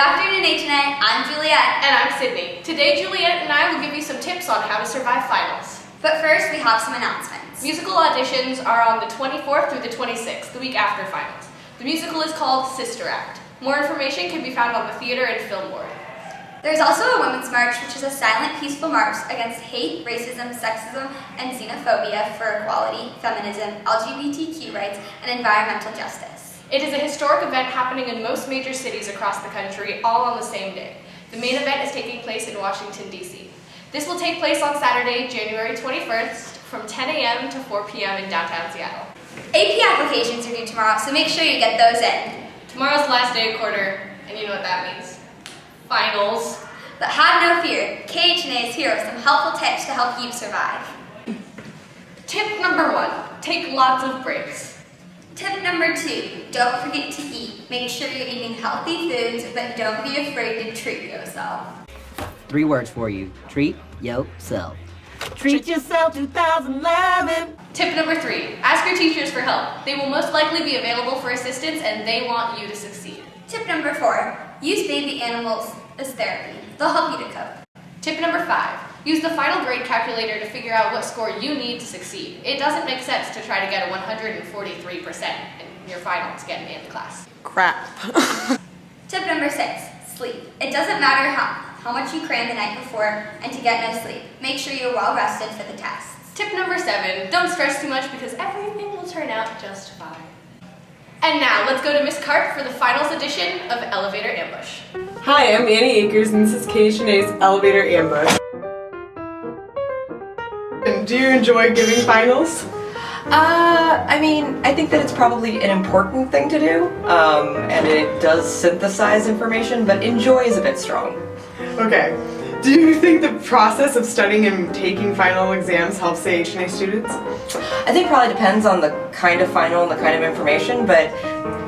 afternoon, KHNA. I'm Juliet. And I'm Sydney. Today, Juliet and I will give you some tips on how to survive finals. But first, we have some announcements. Musical auditions are on the 24th through the 26th, the week after finals. The musical is called Sister Act. More information can be found on the Theater and Film Board. There's also a Women's March, which is a silent, peaceful march against hate, racism, sexism, and xenophobia for equality, feminism, LGBTQ rights, and environmental justice. It is a historic event happening in most major cities across the country, all on the same day. The main event is taking place in Washington, D.C. This will take place on Saturday, January 21st, from 10 a.m. to 4 p.m. in downtown Seattle. AP applications are due tomorrow, so make sure you get those in. Tomorrow's the last day of quarter, and you know what that means. Finals. But have no fear, KHNA is here with some helpful tips to help you survive. Tip number 1, take lots of breaks. Tip number 2, don't forget to eat. Make sure you're eating healthy foods, but don't be afraid to treat yourself. 3 words for you. Treat yourself. Treat yourself 2011. Tip number 3, ask your teachers for help. They will most likely be available for assistance and they want you to succeed. Tip number 4, use baby animals as therapy. They'll help you to cope. Tip number 5, use the final grade calculator to figure out what score you need to succeed. It doesn't make sense to try to get a 143% in your finals getting in the class. Crap. Tip number 6, sleep. It doesn't matter how much you cram the night before and to get no sleep. Make sure you're well rested for the tests. Tip number 7, don't stress too much because everything will turn out just fine. And now, let's go to Miss Karp for the finals edition of Elevator Ambush. Hi, I'm Annie Akers and this is KHNA's Elevator Ambush. And do you enjoy giving finals? I think that it's probably an important thing to do, and it does synthesize information, but enjoy is a bit strong. Okay. Do you think the process of studying and taking final exams helps the HNA students? I think it probably depends on the kind of final and the kind of information, but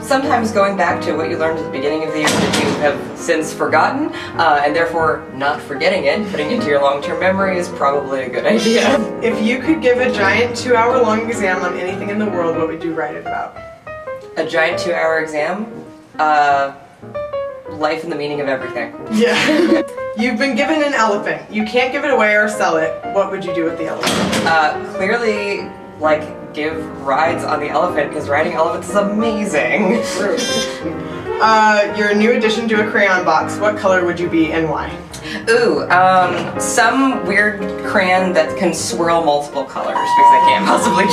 sometimes going back to what you learned at the beginning of the year that you have since forgotten, and therefore not forgetting it, putting it into your long-term memory is probably a good idea. If you could give a giant 2-hour-long exam on anything in the world, what would you write it about? A giant 2-hour exam? Life and the meaning of everything. Yeah. You've been given an elephant. You can't give it away or sell it. What would you do with the elephant? Clearly, give rides on the elephant, because riding elephants is amazing. True. You're a new addition to a crayon box. What color would you be and why? Ooh, some weird crayon that can swirl multiple colors, because I can't possibly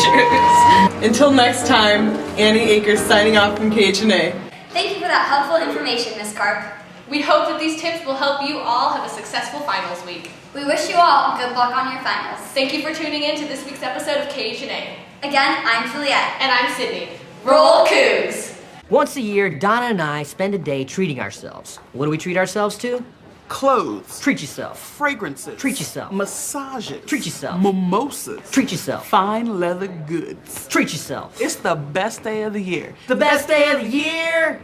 choose. Until next time, Annie Akers signing off from KHNA. Thank you for that helpful information, Miss Karp. We hope that these tips will help you all have a successful finals week. We wish you all good luck on your finals. Thank you for tuning in to this week's episode of KHNA. Again, I'm Juliet. And I'm Sydney. Roll Cougs! Once a year, Donna and I spend a day treating ourselves. What do we treat ourselves to? Clothes. Treat yourself. Fragrances. Treat yourself. Massages. Treat yourself. Mimosas. Treat yourself. Fine leather goods. Treat yourself. It's the best day of the year. The best day of the year!